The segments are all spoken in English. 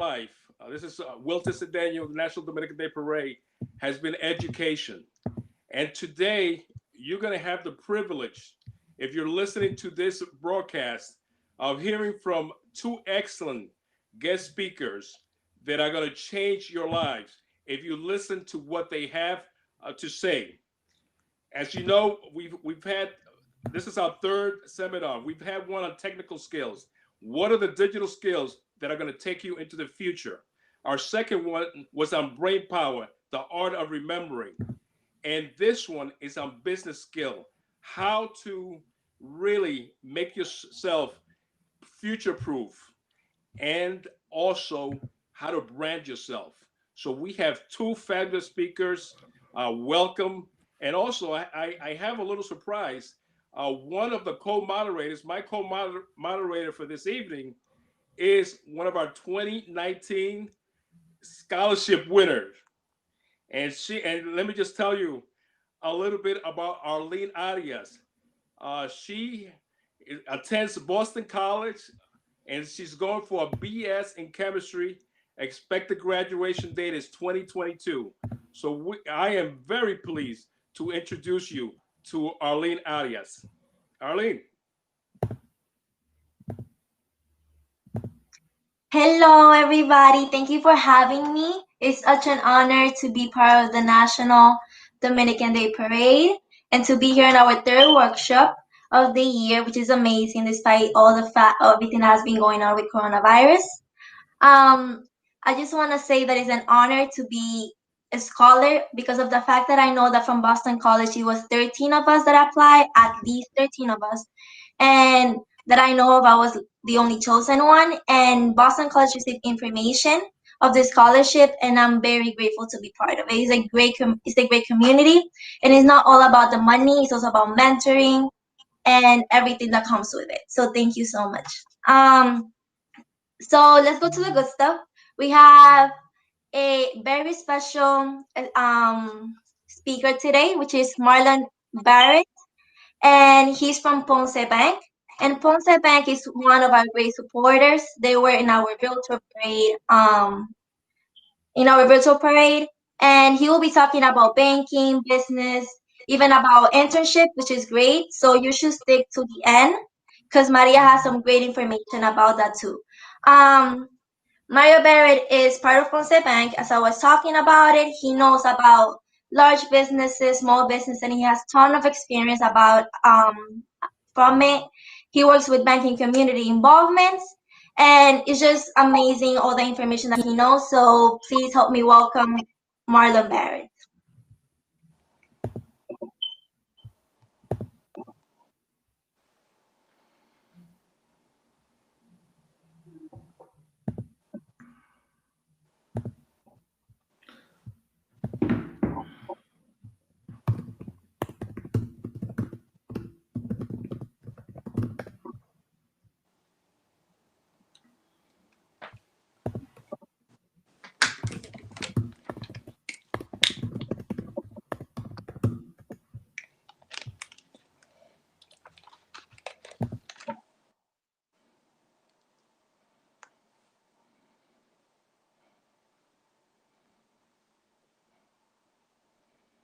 life, this is Wilton Cedeno, the National Dominican Day Parade, has been education. And today, you're going to have the privilege, if you're listening to this broadcast, of hearing from two excellent guest speakers that are going to change your lives if you listen to what they have to say. As you know, we've had this is our third seminar. We've had one on technical skills. What are the digital skills that are going to take you into the future? Our second one was on brain power, the art of remembering. And this one is on business skill, how to really make yourself future proof and also how to brand yourself. So we have two fabulous speakers. Welcome. And also, I have a little surprise. One of the co-moderators, my co-moderator for this evening, is one of our 2019 scholarship winners. And let me just tell you a little bit about Arlene Arias. She attends Boston College, and she's going for a BS in chemistry. Expected graduation date is 2022. So I am very pleased to introduce you to Arlene Arias. Arlene. Hello, everybody. Thank you for having me. It's such an honor to be part of the National Dominican Day Parade and to be here in our third workshop of the year, which is amazing despite all the everything that has been going on with coronavirus. I just want to say that it's an honor to be a scholar because of the fact that I know that from Boston College, it was 13 of us that applied, at least 13 of us. And that I know of, I was the only chosen one. And Boston College received information of the scholarship, and I'm very grateful to be part of it. It's a great community, and it's not all about the money. It's also about mentoring and everything that comes with it. So thank you so much. So let's go to the good stuff. We have a very special speaker today, which is Marlon Barrett, and he's from Ponce Bank. And Ponce Bank is one of our great supporters. They were in our virtual parade, and he will be talking about banking, business, even about internship, which is great. So you should stick to the end because Maria has some great information about that too. Mario Barrett is part of Ponce Bank. As I was talking about it, he knows about large businesses, small business, and he has a ton of experience about from it. He works with banking community involvements, and it's just amazing all the information that he knows. So please help me welcome Marlon Barrett.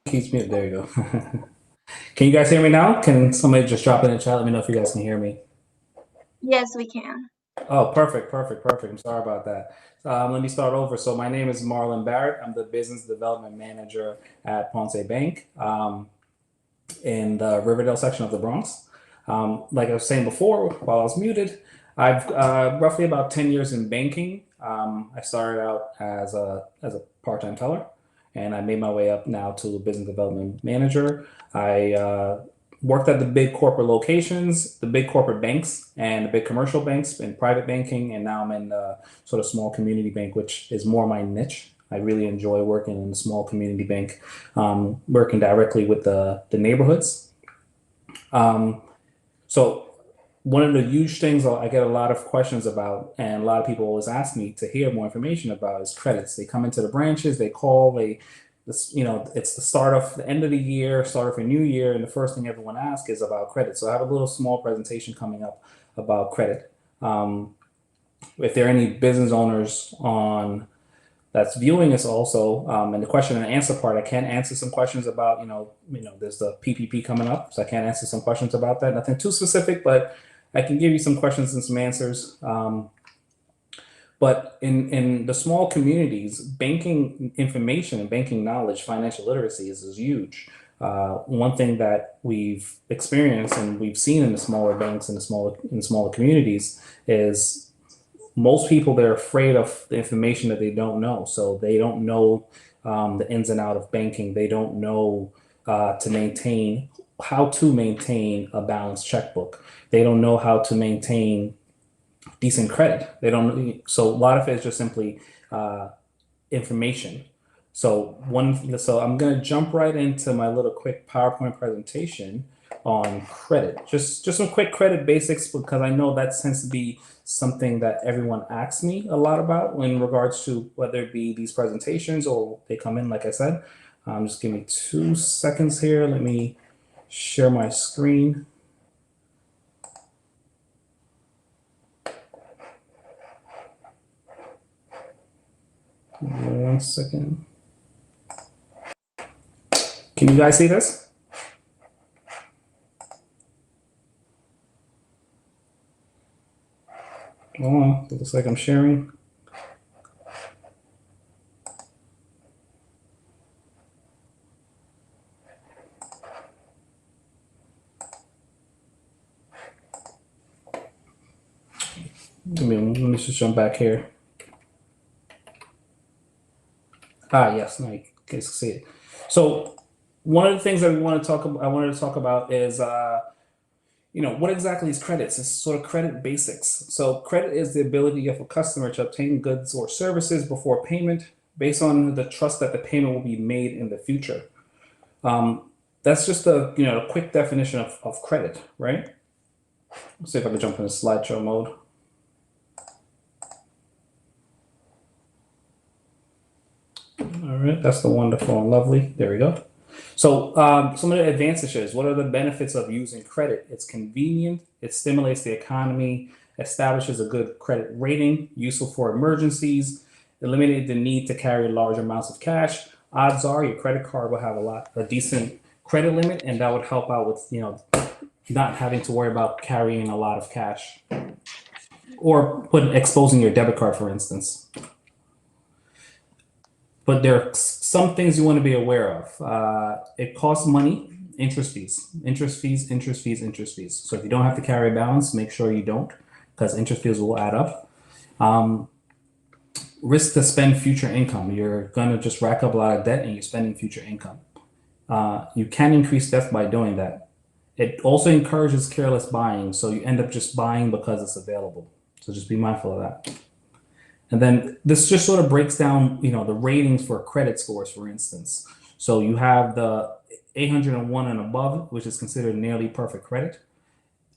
Keeps me. There you go. Can you guys hear me now? Can somebody just drop in the chat? Let me know if you guys can hear me. Yes, we can. Oh, perfect. I'm sorry about that. Let me start over. So my name is Marlon Barrett. I'm the business development manager at Ponce Bank in the Riverdale section of the Bronx. Like I was saying before, while I was muted, I've roughly about 10 years in banking. I started out as a part-time teller, and I made my way up now to business development manager. I worked at the big corporate locations, the big corporate banks, and the big commercial banks in private banking, and now I'm in the sort of small community bank, which is more my niche. I really enjoy working in a small community bank, working directly with the neighborhoods. So one of the huge things I get a lot of questions about, and a lot of people always ask me to hear more information about, is credits. They come into the branches, they call, it's the end of the year, start of a new year, and the first thing everyone asks is about credit. So I have a little small presentation coming up about credit. if there are any business owners on that's viewing us also, in the question and answer part, I can answer some questions about, there's the PPP coming up, so I can answer some questions about that. Nothing too specific, but I can give you some questions and some answers. But in the small communities, banking information and banking knowledge, financial literacy is huge. One thing that we've experienced and we've seen in the smaller banks and in smaller communities is most people, they're afraid of the information that they don't know. So they don't know the ins and out of banking. They don't know how to maintain a balanced checkbook. They don't know how to maintain decent credit. So a lot of it is just simply information. So I'm going to jump right into my little quick PowerPoint presentation on credit. Just some quick credit basics, because I know that tends to be something that everyone asks me a lot about in regards to whether it be these presentations or they come in, like I said. Just give me 2 seconds here. Let me share my screen. One second. Can you guys see this? Oh, it looks like I'm sharing. Let me just jump back here. Yes, now you can see it. So one of the things that I wanted to talk about is what exactly is credit? It's sort of credit basics. So credit is the ability of a customer to obtain goods or services before payment based on the trust that the payment will be made in the future. That's just a quick definition of credit, right? Let's see if I can jump into slideshow mode. All right, that's the wonderful and lovely. There we go. So some of the advantages, what are the benefits of using credit? It's convenient, it stimulates the economy, establishes a good credit rating, useful for emergencies, eliminate the need to carry large amounts of cash. Odds are your credit card will have a decent credit limit, and that would help out with, not having to worry about carrying a lot of cash or exposing your debit card, for instance. But there are some things you want to be aware of. It costs money, interest fees. So if you don't have to carry a balance, make sure you don't, because interest fees will add up. Risk to spend future income. You're going to just rack up a lot of debt and you're spending future income. You can increase debt by doing that. It also encourages careless buying. So you end up just buying because it's available. So just be mindful of that. And then this just sort of breaks down, the ratings for credit scores, for instance. So you have the 801 and above, which is considered nearly perfect credit.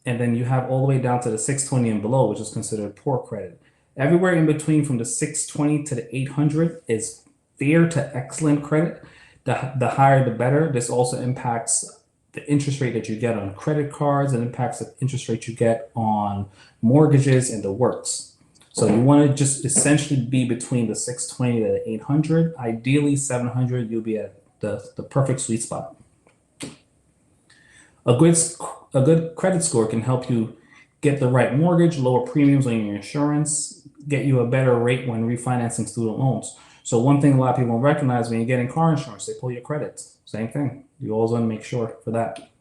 And then you have all the way down to the 620 and below, which is considered poor credit. Everywhere in between from the 620 to the 800 is fair to excellent credit. The higher, the better. This also impacts the interest rate that you get on credit cards and impacts the interest rate you get on mortgages and the works. So you want to just essentially be between the 620 to the 800. Ideally 700, you'll be at the perfect sweet spot. A good credit score can help you get the right mortgage, lower premiums on your insurance, get you a better rate when refinancing student loans. So one thing a lot of people don't recognize, when you're getting car insurance, they pull your credits. Same thing. You always want to make sure for that.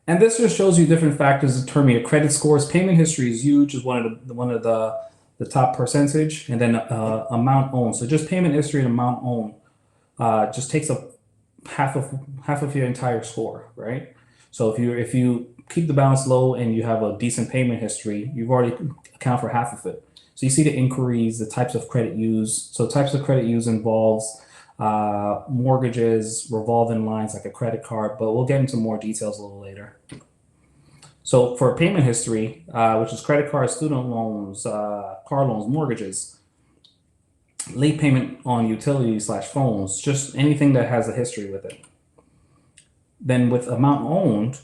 And this just shows you different factors that determine your credit scores. Payment history is huge, is one of the top percentage, and then amount owed. So just payment history and amount owed just takes up half of your entire score, right? So if you keep the balance low and you have a decent payment history, you've already account for half of it. So you see the inquiries, the types of credit used. So types of credit used involves mortgages, revolving lines like a credit card, but we'll get into more details a little later. So for payment history, which is credit cards, student loans, car loans, mortgages, late payment on utilities / phones, just anything that has a history with it. Then with amount owned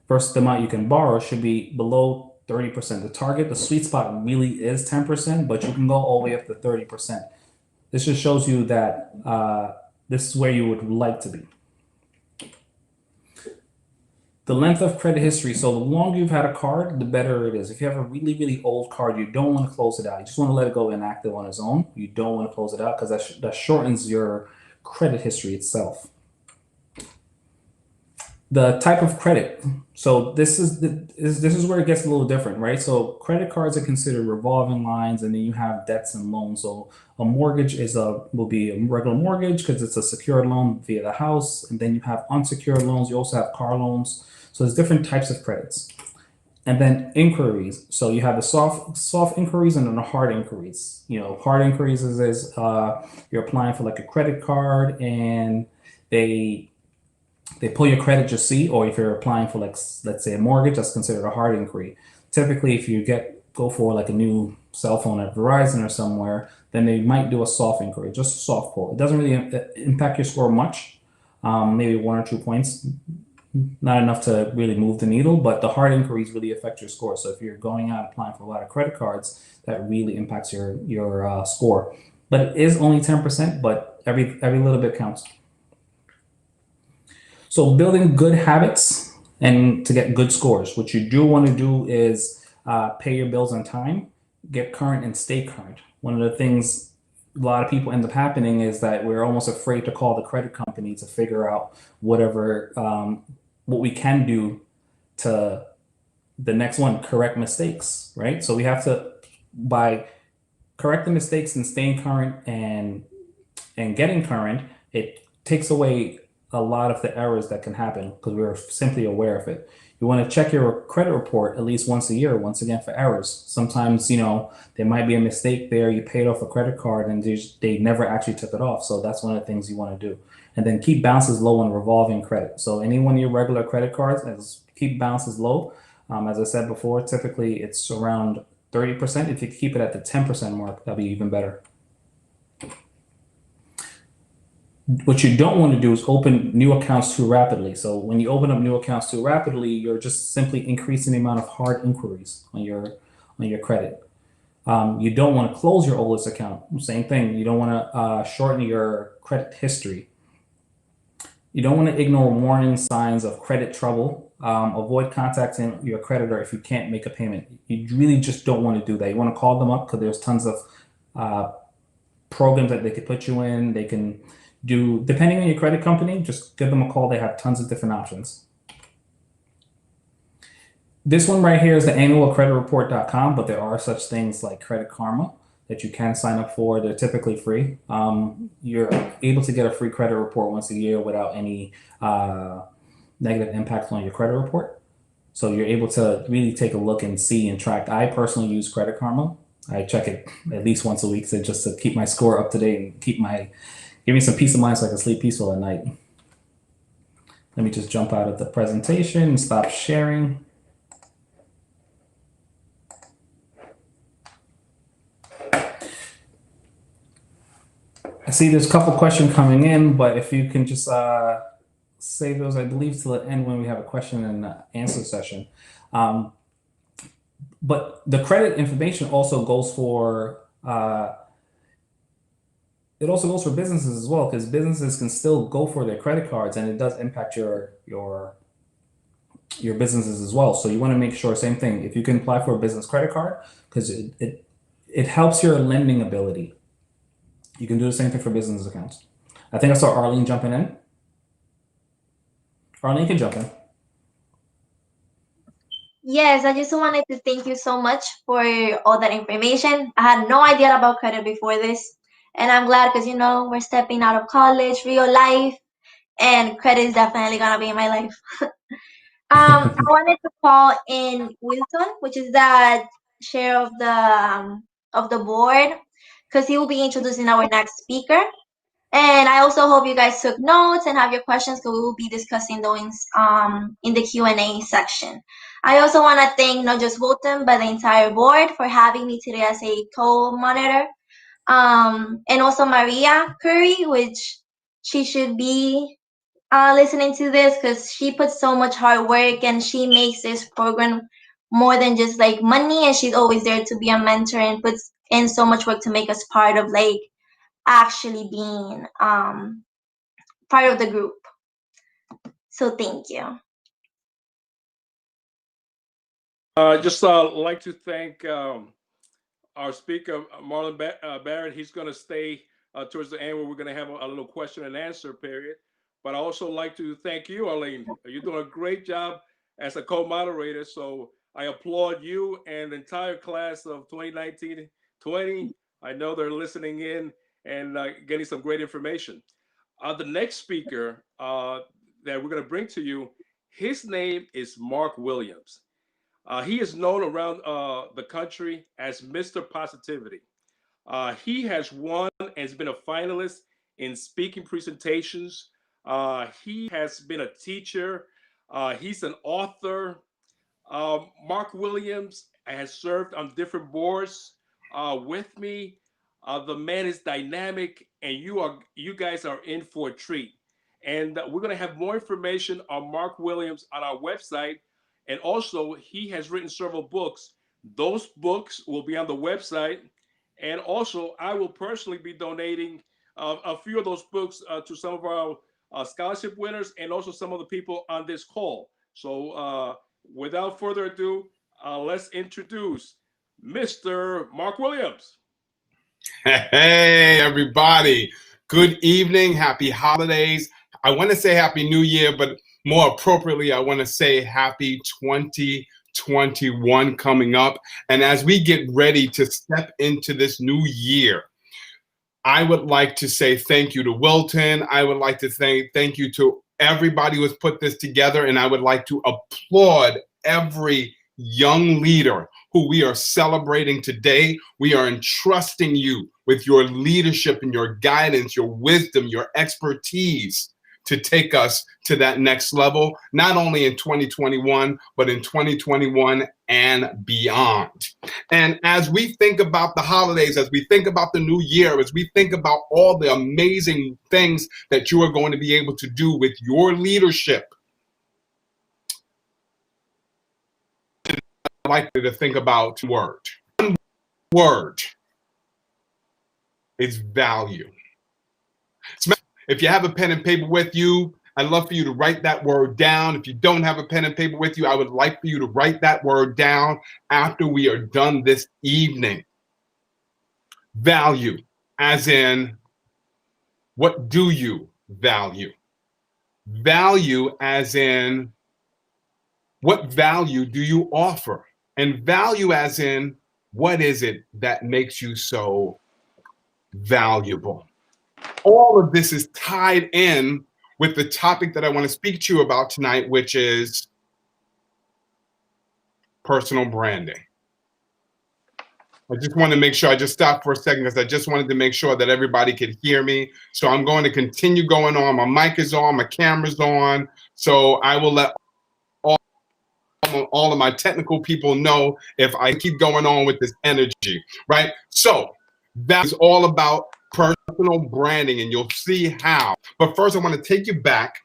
versus the amount you can borrow should be below 30%. The target, the sweet spot really is 10%, but you can go all the way up to 30%. This just shows you that this is where you would like to be. The length of credit history. So the longer you've had a card, the better it is. If you have a really, really old card, you don't want to close it out. You just want to let it go inactive on its own. You don't want to close it out because that shortens your credit history itself. The type of credit. So this is where it gets a little different, right? So credit cards are considered revolving lines, and then you have debts and loans. So a mortgage will be a regular mortgage because it's a secured loan via the house, and then you have unsecured loans. You also have car loans. So there's different types of credits. And then inquiries. So you have the soft inquiries and then the hard inquiries. You know, hard inquiries is you're applying for like a credit card and they pull your credit to see, or if you're applying for like, let's say a mortgage, that's considered a hard inquiry. Typically, if you go for like a new cell phone at Verizon or somewhere, then they might do a soft inquiry, just a soft pull. It doesn't really impact your score much, maybe 1 or 2 points, not enough to really move the needle, but the hard inquiries really affect your score. So if you're going out applying for a lot of credit cards, that really impacts your score. But it is only 10%, but every little bit counts. So building good habits and to get good scores, what you do want to do is pay your bills on time, get current and stay current. One of the things a lot of people end up happening is that we're almost afraid to call the credit company to figure out whatever, what we can do to the next one, correct mistakes, right? So we have to, by correcting mistakes and staying current and getting current, it takes away a lot of the errors that can happen because we're simply aware of it. You want to check your credit report at least once a year, once again, for errors. Sometimes, you know, there might be a mistake there. You paid off a credit card and they never actually took it off. So that's one of the things you want to do. And then keep bounces low on revolving credit. So any one of your regular credit cards, keep bounces low. As I said before, typically it's around 30%. If you keep it at the 10% mark, that'll be even better. What you don't want to do is open new accounts too rapidly. So when you open up new accounts too rapidly, you're just simply increasing the amount of hard inquiries on your credit. You don't want to close your oldest account. Same thing. You don't want to shorten your credit history. You don't want to ignore warning signs of credit trouble. Avoid contacting your creditor if you can't make a payment. You really just don't want to do that. You want to call them up because there's tons of programs that they could put you in. They can do, depending on your credit company, just give them a call. They have tons of different options. This one right here is the annualcreditreport.com, but there are such things like Credit Karma that you can sign up for. They're typically free. You're able to get a free credit report once a year without any negative impact on your credit report. So you're able to really take a look and see and track. I personally use Credit Karma. I check it at least once a week just to keep my score up to date and give me some peace of mind so I can sleep peaceful at night. Let me just jump out of the presentation and stop sharing. I see there's a couple questions coming in, but if you can just save those, I believe, till the end when we have a question and answer session. But the credit information also goes for businesses as well, because businesses can still go for their credit cards, and it does impact your businesses as well. So you want to make sure, same thing, if you can apply for a business credit card, because it helps your lending ability. You can do the same thing for business accounts. I think I saw Arlene jumping in. Arlene, can jump in. Yes, I just wanted to thank you so much for all that information. I had no idea about credit before this, and I'm glad because, you know, we're stepping out of college, real life, and credit is definitely gonna be in my life. I wanted to call in Wilton, which is the chair of the board, because he will be introducing our next speaker. And I also hope you guys took notes and have your questions, because we will be discussing those in the Q&A section. I also want to thank not just Wilton, but the entire board for having me today as a co-monitor. And also Maria Curry, which she should be listening to this, because she puts so much hard work and she makes this program more than just like money, and she's always there to be a mentor and puts in so much work to make us part of like actually being part of the group. So thank you. Just like to thank our speaker, Marlon Barrett. He's going to stay towards the end where we're going to have a little question and answer period. But I also like to thank you, Arlene. You're doing a great job as a co-moderator. So I applaud you and the entire class of 2019-20. I know they're listening in and getting some great information. The next speaker that we're going to bring to you, his name is Mark Williams. He is known around the country as Mr. Positivity. He has won and has been a finalist in speaking presentations. He has been a teacher. He's an author. Mark Williams has served on different boards with me. The man is dynamic, and you guys are in for a treat. And we're going to have more information on Mark Williams on our website. And also, he has written several books. Those books will be on the website. And also, I will personally be donating a few of those books to some of our scholarship winners and also some of the people on this call. So without further ado, let's introduce Mr. Mark Williams. Hey, everybody. Good evening. Happy holidays. I want to say Happy New Year, but more appropriately, I want to say Happy 2021 coming up. And as we get ready to step into this new year, I would like to say thank you to Wilton. I would like to thank you to everybody who has put this together. And I would like to applaud every young leader who we are celebrating today. We are entrusting you with your leadership and your guidance, your wisdom, your expertise to take us to that next level, not only in 2021, but in 2021 and beyond. And as we think about the holidays, as we think about the new year, as we think about all the amazing things that you are going to be able to do with your leadership, I like to think about word. One word is value. If you have a pen and paper with you, I'd love for you to write that word down. If you don't have a pen and paper with you, I would like for you to write that word down after we are done this evening. Value, as in, what do you value? Value, as in, what value do you offer? And value, as in, what is it that makes you so valuable? All of this is tied in with the topic that I want to speak to you about tonight, which is personal branding. I just want to make sure I just stop for a second because I just wanted to make sure that everybody could hear me. So I'm going to continue going on. My mic is on, my camera's on. So I will let all of my technical people know if I keep going on with this energy, right? So that is all about personal branding, and you'll see how. But first, I want to take you back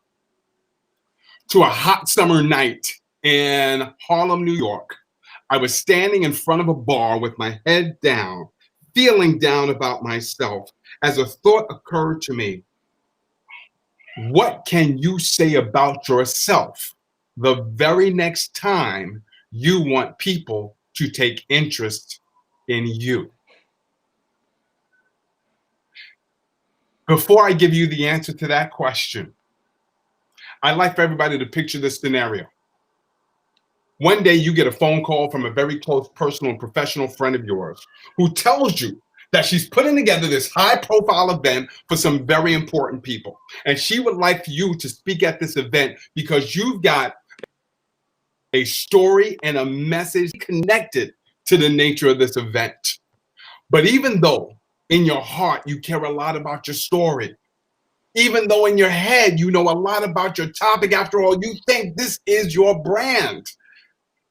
to a hot summer night in Harlem, New York. I was standing in front of a bar with my head down, feeling down about myself, as a thought occurred to me. What can you say about yourself the very next time you want people to take interest in you? Before I give you the answer to that question, I'd like for everybody to picture this scenario. One day you get a phone call from a very close personal and professional friend of yours who tells you that she's putting together this high-profile event for some very important people. And she would like for you to speak at this event because you've got a story and a message connected to the nature of this event. But even though in your heart you care a lot about your story, even though in your head you know a lot about your topic, after all, you think this is your brand,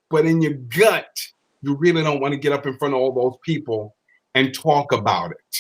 but in your gut, you really don't want to get up in front of all those people and talk about it.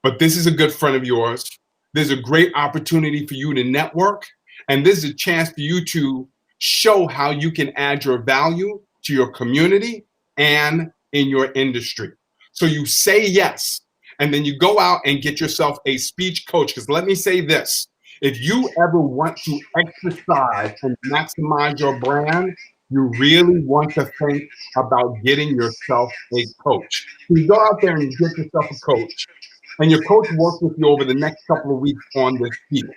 But this is a good friend of yours. There's a great opportunity for you to network, and this is a chance for you to show how you can add your value to your community and in your industry. So you say yes, and then you go out and get yourself a speech coach. Because let me say this, if you ever want to exercise and maximize your brand, you really want to think about getting yourself a coach. So you go out there and you get yourself a coach, and your coach works with you over the next couple of weeks on this field.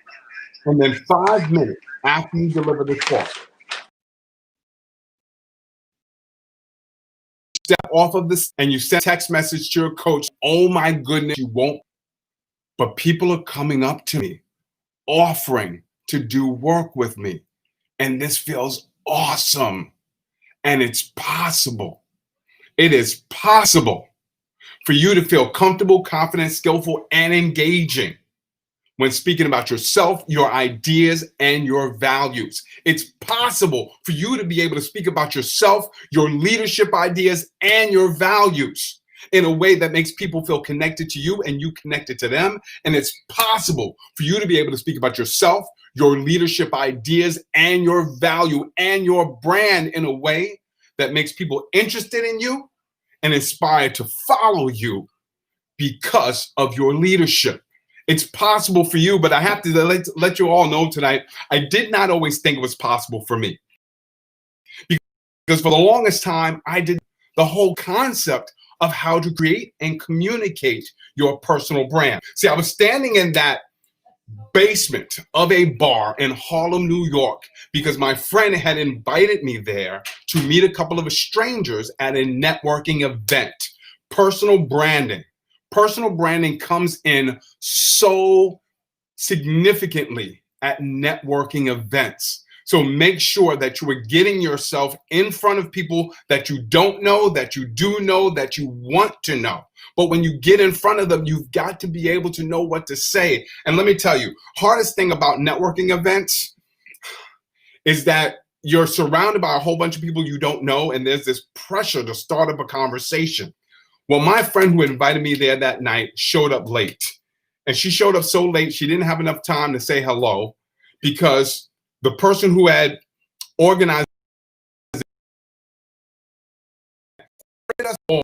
And then 5 minutes after you deliver the talk, step off of this and you send a text message to your coach. Oh my goodness, you won't. But people are coming up to me, offering to do work with me. And this feels awesome. And it's possible. It is possible for you to feel comfortable, confident, skillful, and engaging when speaking about yourself, your ideas, and your values. It's possible for you to be able to speak about yourself, your leadership ideas, and your values in a way that makes people feel connected to you and you connected to them. And it's possible for you to be able to speak about yourself, your leadership ideas, and your value and your brand in a way that makes people interested in you and inspired to follow you because of your leadership. It's possible for you, but I have to let you all know tonight, I did not always think it was possible for me. Because for the longest time, I did the whole concept of how to create and communicate your personal brand. See, I was standing in that basement of a bar in Harlem, New York, because my friend had invited me there to meet a couple of strangers at a networking event. Personal branding. Personal branding comes in so significantly at networking events. So make sure that you are getting yourself in front of people that you don't know, that you do know, that you want to know. But when you get in front of them, you've got to be able to know what to say. And let me tell you, hardest thing about networking events is that you're surrounded by a whole bunch of people you don't know, and there's this pressure to start up a conversation. Well, my friend who invited me there that night showed up late. And she showed up so late, she didn't have enough time to say hello because the person who had organized us all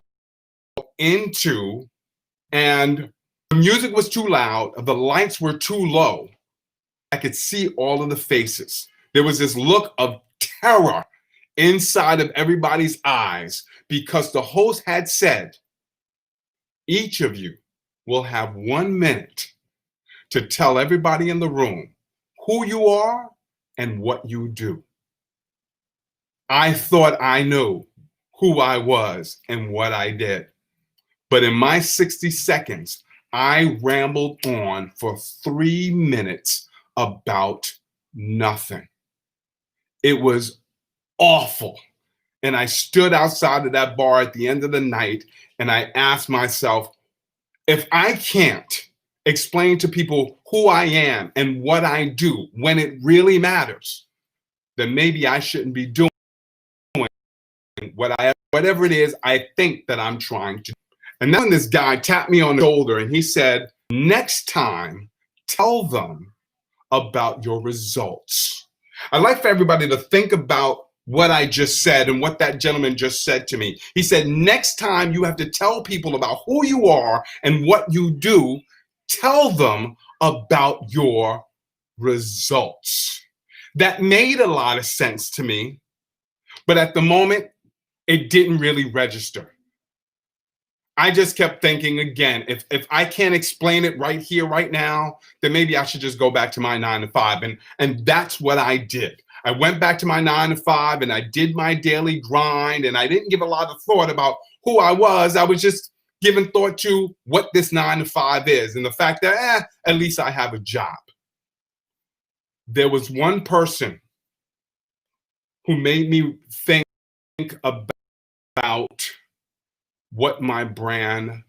into, and the music was too loud, the lights were too low. I could see all of the faces. There was this look of terror inside of everybody's eyes because the host had said, each of you will have 1 minute to tell everybody in the room who you are and what you do. I thought I knew who I was and what I did. But in my 60 seconds, I rambled on for 3 minutes about nothing. It was awful. And I stood outside of that bar at the end of the night and I asked myself, if I can't explain to people who I am and what I do when it really matters, then maybe I shouldn't be doing whatever it is I think that I'm trying to do. And then this guy tapped me on the shoulder and he said, next time, tell them about your results. I'd like for everybody to think about what I just said and what that gentleman just said to me. He said, next time you have to tell people about who you are and what you do, tell them about your results. That made a lot of sense to me, but at the moment, it didn't really register. I just kept thinking again, if I can't explain it right here, right now, then maybe I should just go back to my 9 to 5. And that's what I did. I went back to my 9 to 5 and I did my daily grind and I didn't give a lot of thought about who I was. I was just giving thought to what this 9 to 5 is and the fact that at least I have a job. There was one person who made me think about what my brand.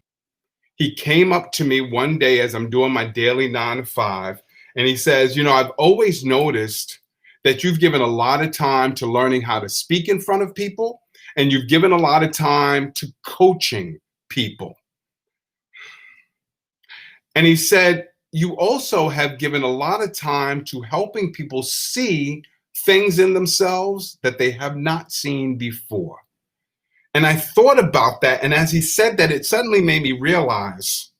He came up to me one day as I'm doing my daily 9 to 5 and he says, you know, I've always noticed that you've given a lot of time to learning how to speak in front of people, and you've given a lot of time to coaching people. And he said, you also have given a lot of time to helping people see things in themselves that they have not seen before. And I thought about that. And as he said that, it suddenly made me realize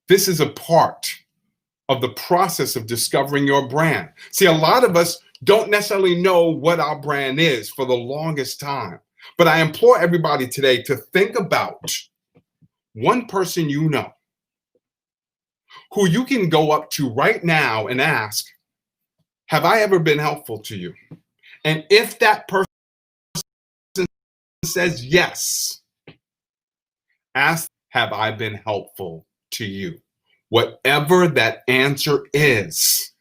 this is a part of the process of discovering your brand. See, a lot of us don't necessarily know what our brand is for the longest time. But I implore everybody today to think about one person you know who you can go up to right now and ask, have I ever been helpful to you? And if that person says yes, ask, have I been helpful to you? Whatever that answer is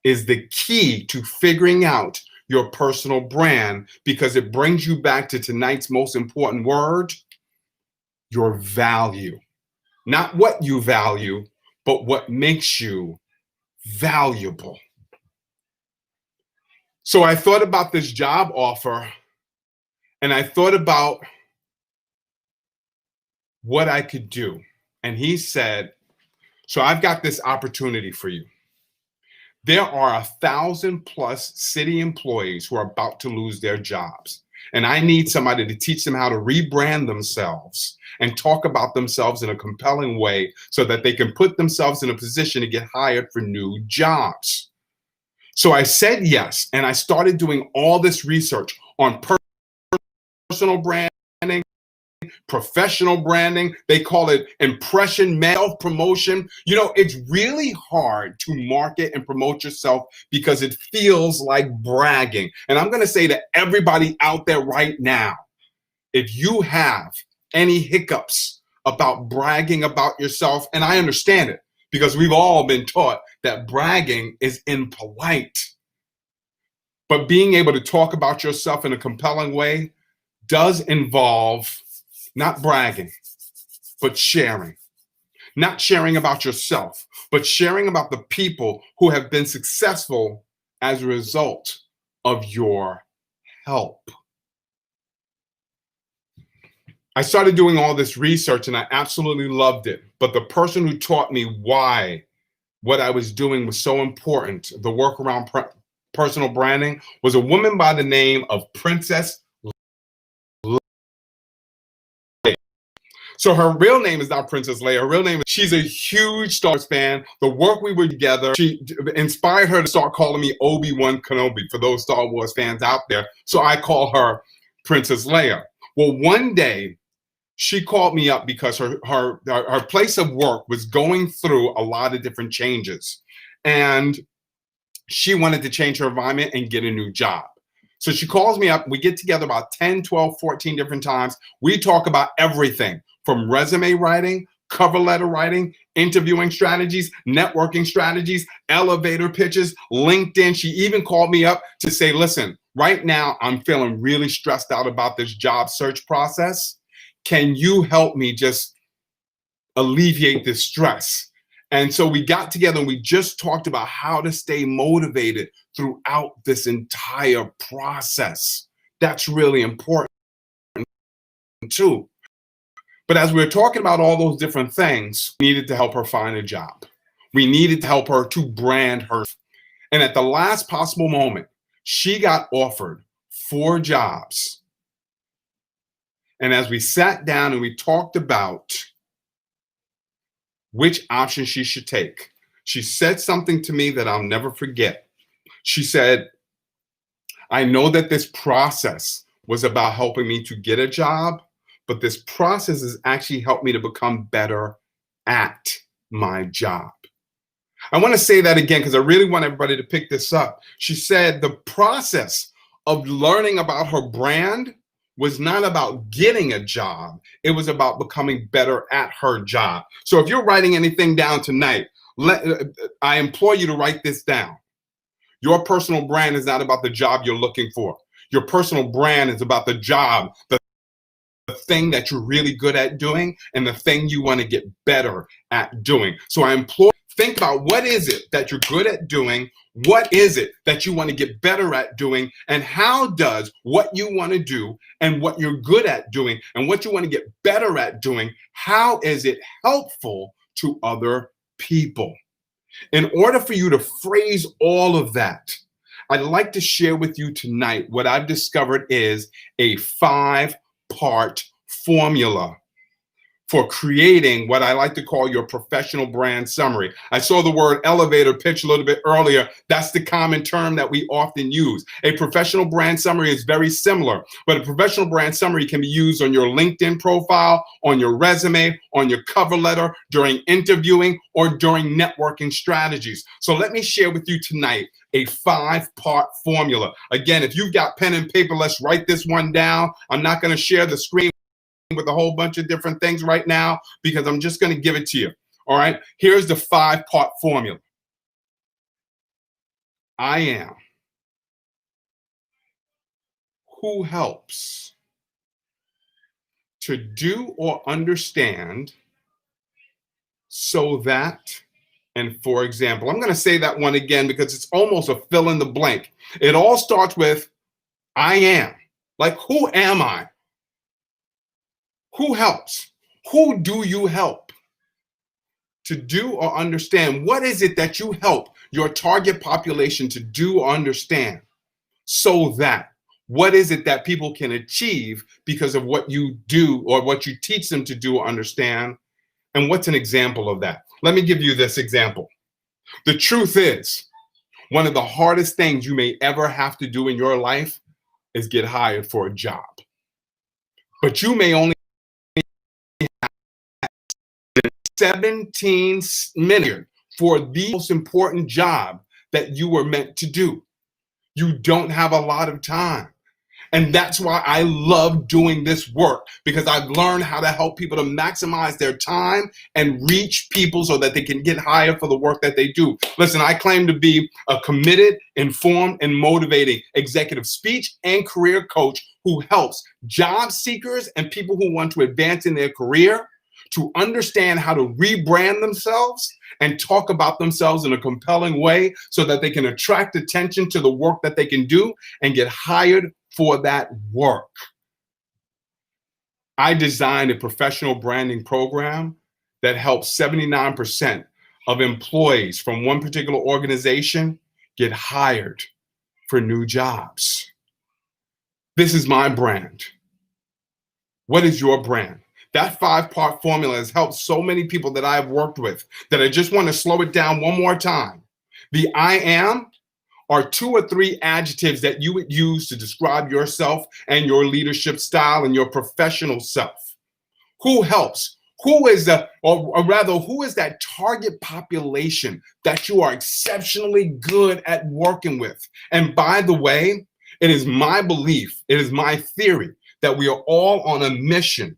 the key to figuring out your personal brand, because it brings you back to tonight's most important word, your value. Not what you value, but what makes you valuable. So I thought about this job offer, and I thought about what I could do. And he said, so I've got this opportunity for you. There are 1,000+ city employees who are about to lose their jobs. And I need somebody to teach them how to rebrand themselves and talk about themselves in a compelling way so that they can put themselves in a position to get hired for new jobs. So I said yes, and I started doing all this research on personal branding, professional branding. They call it impression mail promotion. You know, it's really hard to market and promote yourself because it feels like bragging. And I'm going to say to everybody out there right now, if you have any hiccups about bragging about yourself, and I understand it because we've all been taught that bragging is impolite, but being able to talk about yourself in a compelling way does involve not bragging, but sharing. Not sharing about yourself, but sharing about the people who have been successful as a result of your help. I started doing all this research and I absolutely loved it. But the person who taught me why what I was doing was so important, the work around personal branding, was a woman by the name of Princess Leia. So her real name is not Princess Leia. Her real name is, she's a huge Star Wars fan. The work we were together, she inspired her to start calling me Obi-Wan Kenobi for those Star Wars fans out there. So I call her Princess Leia. Well, one day she called me up because her place of work was going through a lot of different changes. And she wanted to change her environment and get a new job. So she calls me up. We get together about 10, 12, 14 different times. We talk about everything from resume writing, cover letter writing, interviewing strategies, networking strategies, elevator pitches, LinkedIn. She even called me up to say, listen, right now I'm feeling really stressed out about this job search process. Can you help me just alleviate this stress? And so we got together and we just talked about how to stay motivated throughout this entire process. That's really important too. But as we were talking about all those different things, we needed to help her find a job. We needed to help her to brand her. And at the last possible moment, she got offered 4 jobs. And as we sat down and we talked about which option she should take, she said something to me that I'll never forget. She said, I know that this process was about helping me to get a job, but this process has actually helped me to become better at my job. I want to say that again because I really want everybody to pick this up. She said the process of learning about her brand was not about getting a job. It was about becoming better at her job. So if you're writing anything down tonight, I implore you to write this down. Your personal brand is not about the job you're looking for. Your personal brand is about the job, the thing that you're really good at doing and the thing you want to get better at doing. So I implore, think about what is it that you're good at doing? What is it that you want to get better at doing? And how does what you want to do and what you're good at doing and what you want to get better at doing, how is it helpful to other people? In order for you to phrase all of that, I'd like to share with you tonight what I've discovered is a 5-part formula for creating what I like to call your professional brand summary. I saw the word elevator pitch a little bit earlier. That's the common term that we often use. A professional brand summary is very similar, but a professional brand summary can be used on your LinkedIn profile, on your resume, on your cover letter, during interviewing, or during networking strategies. So let me share with you tonight a 5-part formula. Again, if you've got pen and paper, let's write this one down. I'm not going to share the screen with a whole bunch of different things right now because I'm just going to give it to you. All right. Here's the 5-part formula. I am. Who helps to do or understand so that, and for example, I'm going to say that one again because it's almost a fill in the blank. It all starts with I am. Like, who am I? Who helps? Who do you help to do or understand? What is it that you help your target population to do or understand so that? What is it that people can achieve because of what you do or what you teach them to do or understand? And what's an example of that? Let me give you this example. The truth is, one of the hardest things you may ever have to do in your life is get hired for a job. But you may only 17 minutes for the most important job that you were meant to do. You don't have a lot of time. And that's why I love doing this work, because I've learned how to help people to maximize their time and reach people so that they can get hired for the work that they do. Listen, I claim to be a committed, informed, and motivating executive speech and career coach who helps job seekers and people who want to advance in their career to understand how to rebrand themselves and talk about themselves in a compelling way so that they can attract attention to the work that they can do and get hired for that work. I designed a professional branding program that helps 79% of employees from one particular organization get hired for new jobs. This is my brand. What is your brand? That 5-part formula has helped so many people that I have worked with that I just want to slow it down one more time. The I am are 2 or 3 adjectives that you would use to describe yourself and your leadership style and your professional self. Who helps? Who is who is that target population that you are exceptionally good at working with? And by the way, it is my belief, it is my theory that we are all on a mission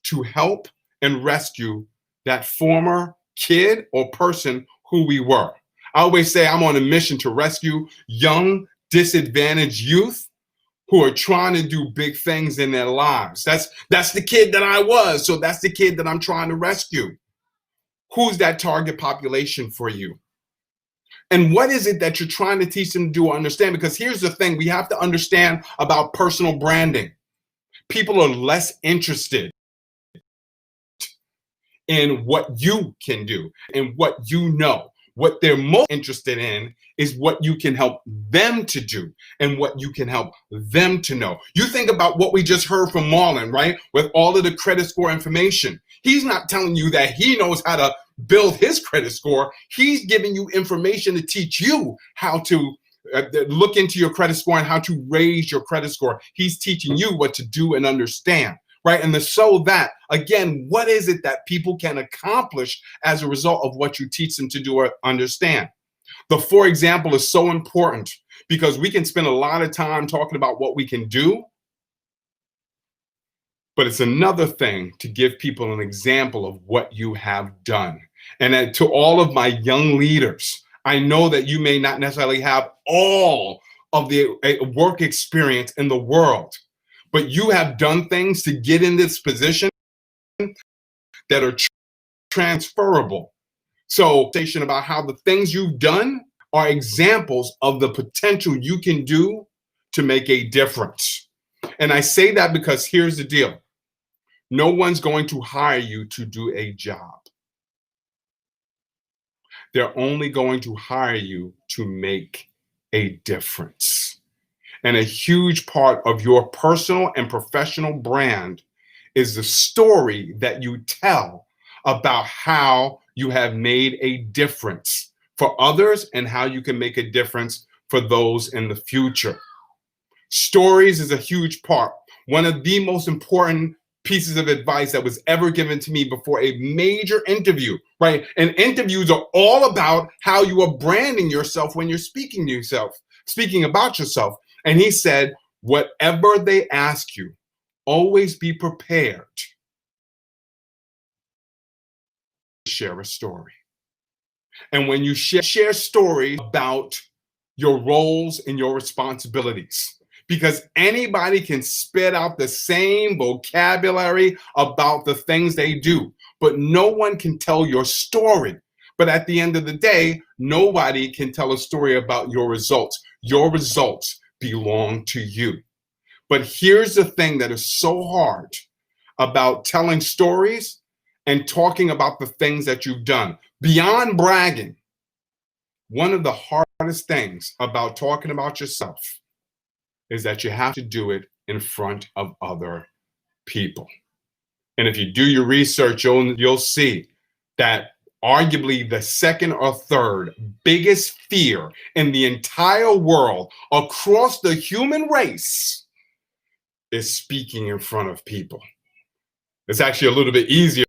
to help and rescue that former kid or person who we were. I always say I'm on a mission to rescue young, disadvantaged youth who are trying to do big things in their lives. That's the kid that I was, so that's the kid that I'm trying to rescue. Who's that target population for you? And what is it that you're trying to teach them to do or understand? Because here's the thing, we have to understand about personal branding. People are less interested in what you can do and what you know. What they're most interested in is what you can help them to do and what you can help them to know. You think about what we just heard from Marlon, right? With all of the credit score information. He's not telling you that he knows how to build his credit score. He's giving you information to teach you how to look into your credit score and how to raise your credit score. He's teaching you what to do and understand. Right. And so that, again, what is it that people can accomplish as a result of what you teach them to do or understand? The for example is so important because we can spend a lot of time talking about what we can do. But it's another thing to give people an example of what you have done. And to all of my young leaders, I know that you may not necessarily have all of the work experience in the world, but you have done things to get in this position that are transferable. So, about how the things you've done are examples of the potential you can do to make a difference. And I say that because here's the deal. No one's going to hire you to do a job. They're only going to hire you to make a difference. And a huge part of your personal and professional brand is the story that you tell about how you have made a difference for others and how you can make a difference for those in the future. Stories is a huge part. One of the most important pieces of advice that was ever given to me before a major interview, right? And interviews are all about how you are branding yourself when you're speaking to yourself, speaking about yourself. And he said, whatever they ask you, always be prepared to share a story. And when you share stories about your roles and your responsibilities, because anybody can spit out the same vocabulary about the things they do, but no one can tell your story. But at the end of the day, nobody can tell a story about your results. Your results belong to you. But here's the thing that is so hard about telling stories and talking about the things that you've done. Beyond bragging, one of the hardest things about talking about yourself is that you have to do it in front of other people. And if you do your research, you'll see that arguably the second or third biggest fear in the entire world across the human race is speaking in front of people. It's actually a little bit easier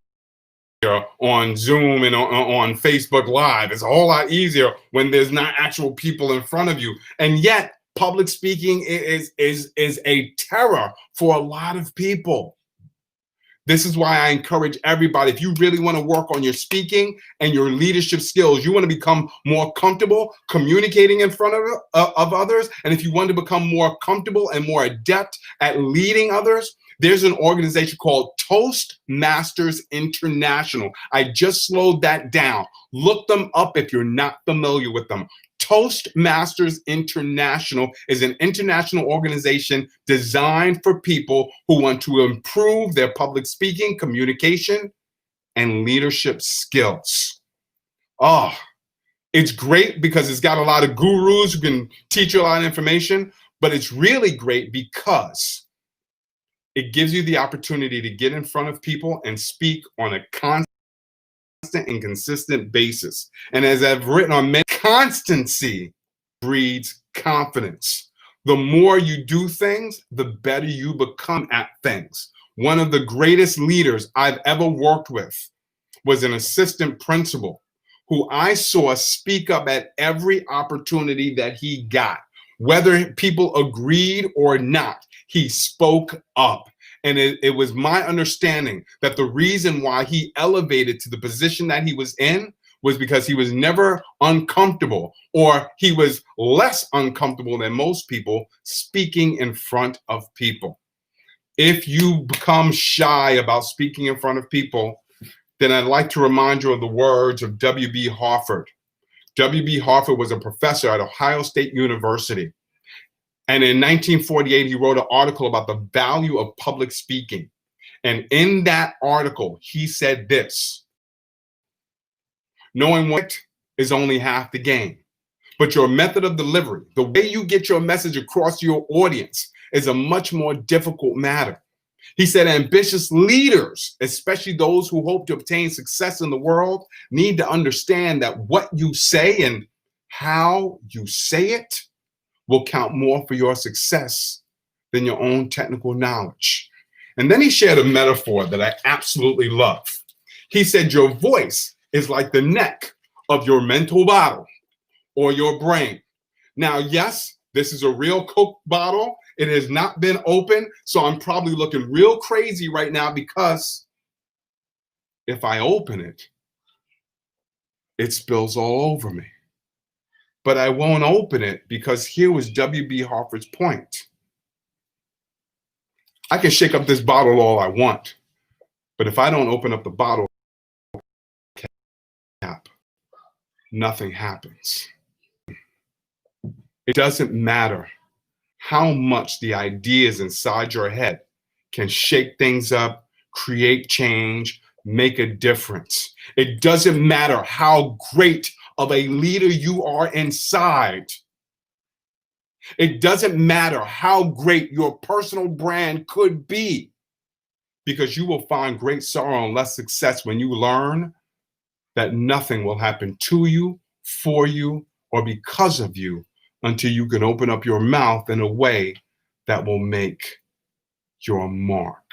on Zoom and on Facebook Live. It's a whole lot easier when there's not actual people in front of you. And yet, public speaking is a terror for a lot of people. This is why I encourage everybody, if you really want to work on your speaking and your leadership skills, you want to become more comfortable communicating in front of others, and if you want to become more comfortable and more adept at leading others, there's an organization called Toastmasters International. I just slowed that down. Look them up if you're not familiar with them. Toastmasters International is an international organization designed for people who want to improve their public speaking, communication, and leadership skills. Oh, it's great because it's got a lot of gurus who can teach you a lot of information, but it's really great because it gives you the opportunity to get in front of people and speak on a constant and consistent basis. And as I've written on many, constancy breeds confidence. The more you do things, the better you become at things. One of the greatest leaders I've ever worked with was an assistant principal who I saw speak up at every opportunity that he got. Whether people agreed or not, he spoke up. And it was my understanding that the reason why he elevated to the position that he was in was because he was never uncomfortable, or he was less uncomfortable than most people speaking in front of people. If you become shy about speaking in front of people, then I'd like to remind you of the words of W.B. Harford. W.B. Harford was a professor at Ohio State University. And in 1948, he wrote an article about the value of public speaking. And in that article, he said this: knowing what is only half the game, but your method of delivery, the way you get your message across to your audience, is a much more difficult matter. He said ambitious leaders, especially those who hope to obtain success in the world, need to understand that what you say and how you say it will count more for your success than your own technical knowledge. And then he shared a metaphor that I absolutely love. He said, your voice is like the neck of your mental bottle or your brain. Now, yes, this is a real Coke bottle. It has not been opened, so I'm probably looking real crazy right now because if I open it, it spills all over me. But I won't open it because here was W.B. Harford's point. I can shake up this bottle all I want, but if I don't open up the bottle cap, nothing happens. It doesn't matter how much the ideas inside your head can shake things up, create change, make a difference. It doesn't matter how great of a leader you are inside. It doesn't matter how great your personal brand could be, because you will find great sorrow and less success when you learn that nothing will happen to you, for you, or because of you until you can open up your mouth in a way that will make your mark.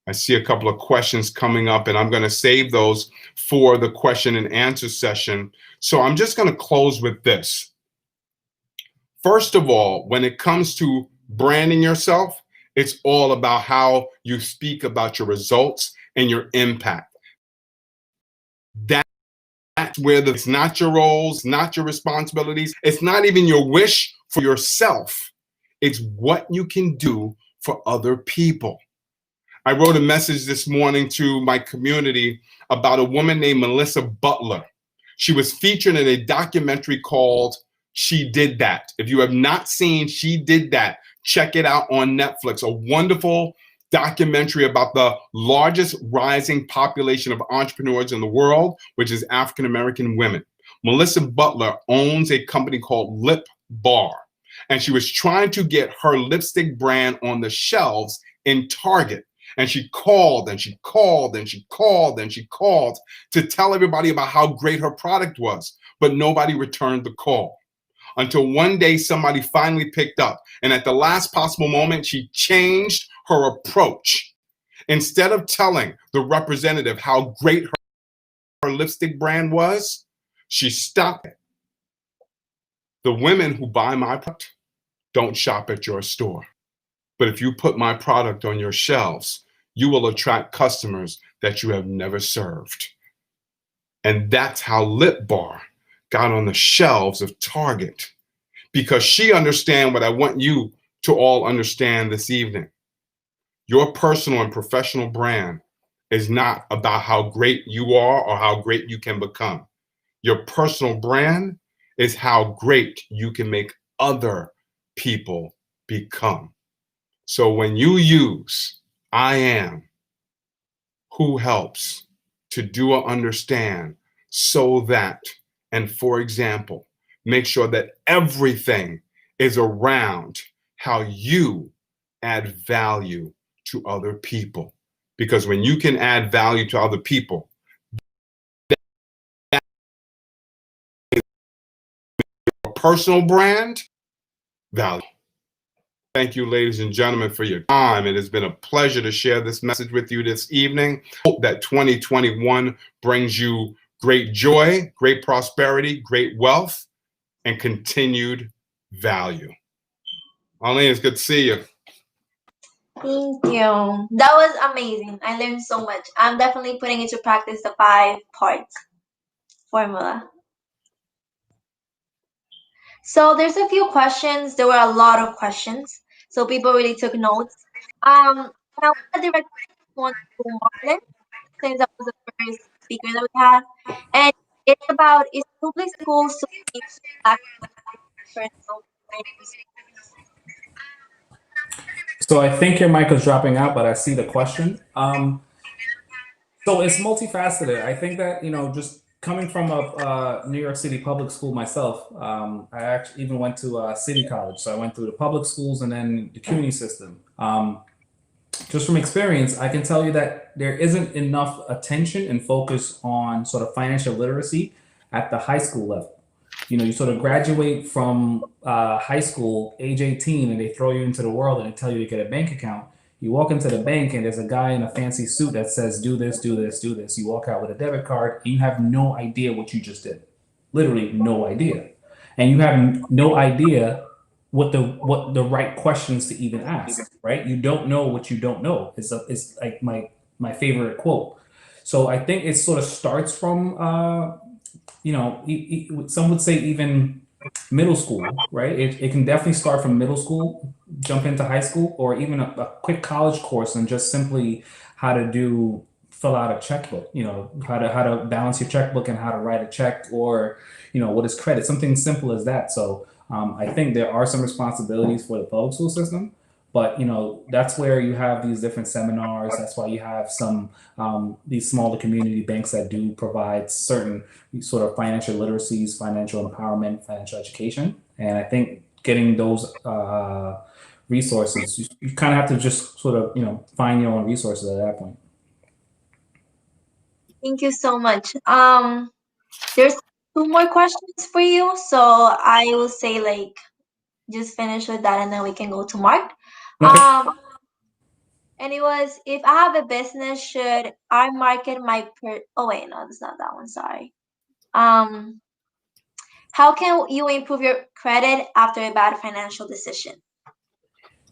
I see a couple of questions coming up, and I'm going to save those for the question and answer session. So I'm just going to close with this. First of all, when it comes to branding yourself, it's all about how you speak about your results and your impact. That's where it's not your roles, not your responsibilities. It's not even your wish for yourself. It's what you can do for other people. I wrote a message this morning to my community about a woman named Melissa Butler. She was featured in a documentary called She Did That. If you have not seen She Did That, check it out on Netflix. A wonderful documentary about the largest rising population of entrepreneurs in the world, which is African American women. Melissa Butler owns a company called Lip Bar, and she was trying to get her lipstick brand on the shelves in Target. And she called and she called and she called and she called to tell everybody about how great her product was, but nobody returned the call. Until one day somebody finally picked up, and at the last possible moment, she changed her approach. Instead of telling the representative how great her lipstick brand was, she stopped it. The women who buy my product don't shop at your store. But if you put my product on your shelves, you will attract customers that you have never served. And that's how Lip Bar got on the shelves of Target, because she understands what I want you to all understand this evening. Your personal and professional brand is not about how great you are or how great you can become. Your personal brand is how great you can make other people become. So when you use I am, who helps, to do or understand, so that, and for example, make sure that everything is around how you add value to other people. Because when you can add value to other people, that is your personal brand value. Thank you, ladies and gentlemen, for your time. It has been a pleasure to share this message with you this evening. Hope that 2021 brings you great joy, great prosperity, great wealth, and continued value. Arlene, it's good to see you. Thank you. That was amazing. I learned so much. I'm definitely putting into practice the 5-part formula. So there's a few questions. There were a lot of questions. So people really took notes. I want to direct one to Marlon, since that was the first speaker that we had. And it's about, is public schools to be black personal brand? So I think your mic is dropping out, but I see the question. So it's multifaceted. I think that, just coming from a New York City public school myself, I actually even went to City College. So I went through the public schools and then the CUNY system. Just from experience, I can tell you that there isn't enough attention and focus on sort of financial literacy at the high school level. You sort of graduate from high school, age 18, and they throw you into the world and they tell you to get a bank account. You walk into the bank and there's a guy in a fancy suit that says, do this, do this, do this. You walk out with a debit card and you have no idea what you just did. Literally no idea. And you have no idea what the right questions to even ask, right? You don't know what you don't know. It's like my favorite quote. So I think it sort of starts from, some would say even middle school, right? It can definitely start from middle school, jump into high school, or even a quick college course on just simply how to fill out a checkbook, how to balance your checkbook and how to write a check, or, what is credit, something simple as that. So I think there are some responsibilities for the public school system, but that's where you have these different seminars. That's why you have some these smaller community banks that do provide certain sort of financial literacies, financial empowerment, financial education. And I think getting those resources. You kind of have to just sort of, find your own resources at that point. Thank you so much. There's two more questions for you, so I will say like just finish with that and then we can go to Mark. Okay. And it was, if I have a business, should I market my oh wait, no, that's not that one, sorry. How can you improve your credit after a bad financial decision?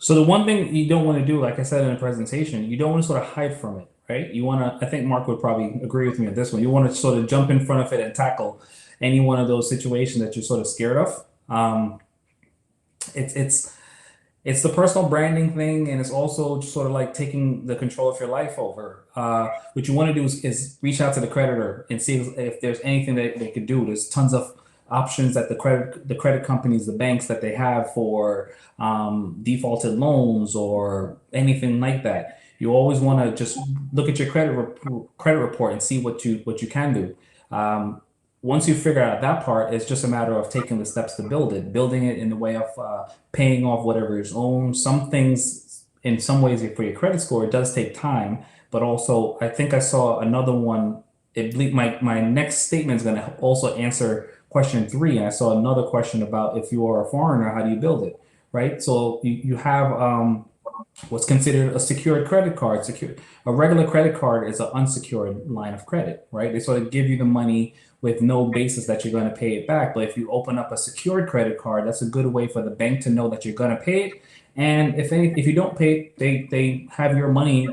So the one thing you don't want to do, like I said in the presentation, you don't want to sort of hide from it, right? You want to, I think Mark would probably agree with me on this one. You want to sort of jump in front of it and tackle any one of those situations that you're sort of scared of. It's the personal branding thing, and it's also just sort of like taking the control of your life over. What you want to do is reach out to the creditor and see if there's anything that they could do. There's tons of options that the credit companies, the banks that they have for defaulted loans or anything like that. You always want to just look at your credit report and see what you can do. Once you figure out that part, it's just a matter of taking the steps to building it in the way of paying off whatever is owed. Some things, in some ways, for your credit score, it does take time, but also I think I saw another one. My next statement is going to also answer question 3, and I saw another question about if you are a foreigner, how do you build it, right? So you have what's considered a secured credit card. A regular credit card is an unsecured line of credit, right? They sort of give you the money with no basis that you're going to pay it back. But if you open up a secured credit card, that's a good way for the bank to know that you're going to pay it. And if you don't pay, they have your money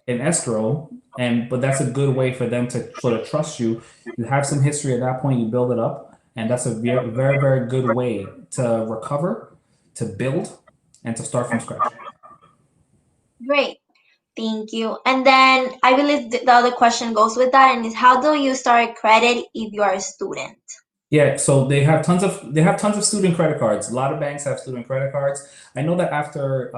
in escrow. But that's a good way for them to sort of trust you. You have some history at that point, you build it up. And that's a very, very, very good way to recover, to build, and to start from scratch. Great. Thank you. And then I believe the other question goes with that, and is how do you start credit if you are a student? Yeah, so they have tons of student credit cards. A lot of banks have student credit cards. I know that after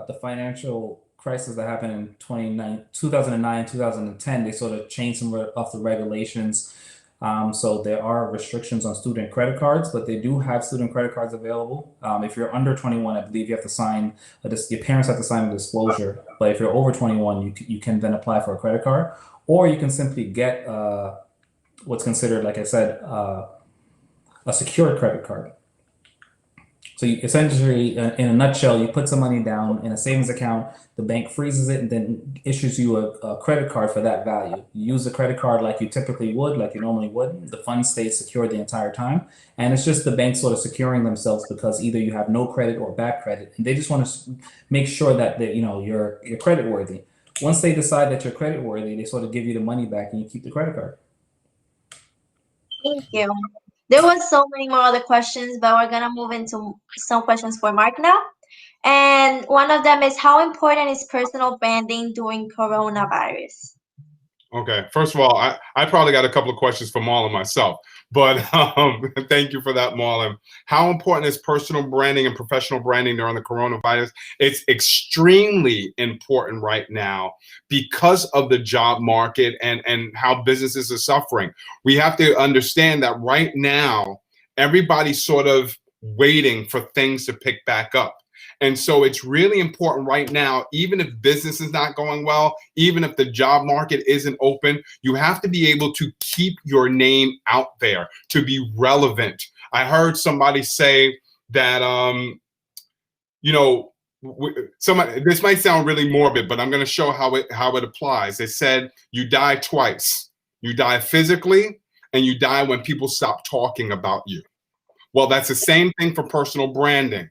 the financial crisis that happened in 2009, 2010, they sort of changed some of the regulations. So there are restrictions on student credit cards, but they do have student credit cards available. If you're under 21, I believe you have to sign, your parents have to sign a disclosure. But if you're over 21, you can then apply for a credit card, or you can simply get what's considered, like I said, a secured credit card. So essentially, in a nutshell, you put some money down in a savings account, the bank freezes it and then issues you a credit card for that value. You use the credit card like you typically would, like you normally would. The funds stay secured the entire time. And it's just the bank sort of securing themselves because either you have no credit or bad credit. And they just want to make sure that you're credit worthy. Once they decide that you're credit worthy, they sort of give you the money back and you keep the credit card. Thank you. There was so many more other questions, but we're gonna move into some questions for Mark now. And one of them is, how important is personal branding during coronavirus? Okay, first of all, I probably got a couple of questions for Marlon myself, but thank you for that, Marlon. How important is personal branding and professional branding during the coronavirus? It's extremely important right now because of the job market and how businesses are suffering. We have to understand that right now, everybody's sort of waiting for things to pick back up. And so it's really important right now, even if business is not going well, even if the job market isn't open, you have to be able to keep your name out there, to be relevant. I heard somebody say that, this might sound really morbid, but I'm going to show how it applies. They said you die twice. You die physically, and you die when people stop talking about you. Well, that's the same thing for personal branding.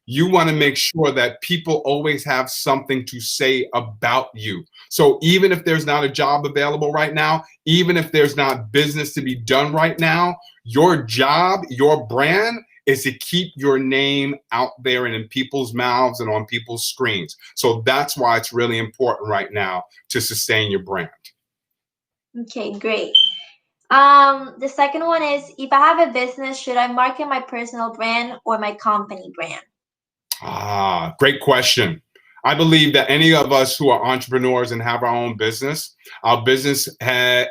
You want to make sure that people always have something to say about you. So even if there's not a job available right now, even if there's not business to be done right now, your job, your brand is to keep your name out there and in people's mouths and on people's screens. So that's why it's really important right now to sustain your brand. Okay, great. The second one is, if I have a business, should I market my personal brand or my company brand? Great question. I believe that any of us who are entrepreneurs and have our own business, our business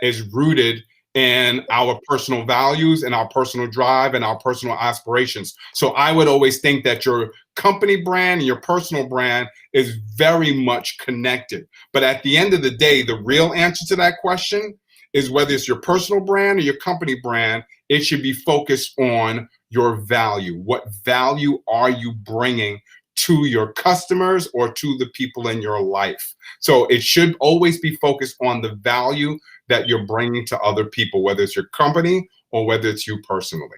is rooted and our personal values and our personal drive and our personal aspirations. So I would always think that your company brand and your personal brand is very much connected. But at the end of the day, the real answer to that question is whether it's your personal brand or your company brand, it should be focused on your value. What value are you bringing to your customers or to the people in your life? So it should always be focused on the value that you're bringing to other people, whether it's your company or whether it's you personally.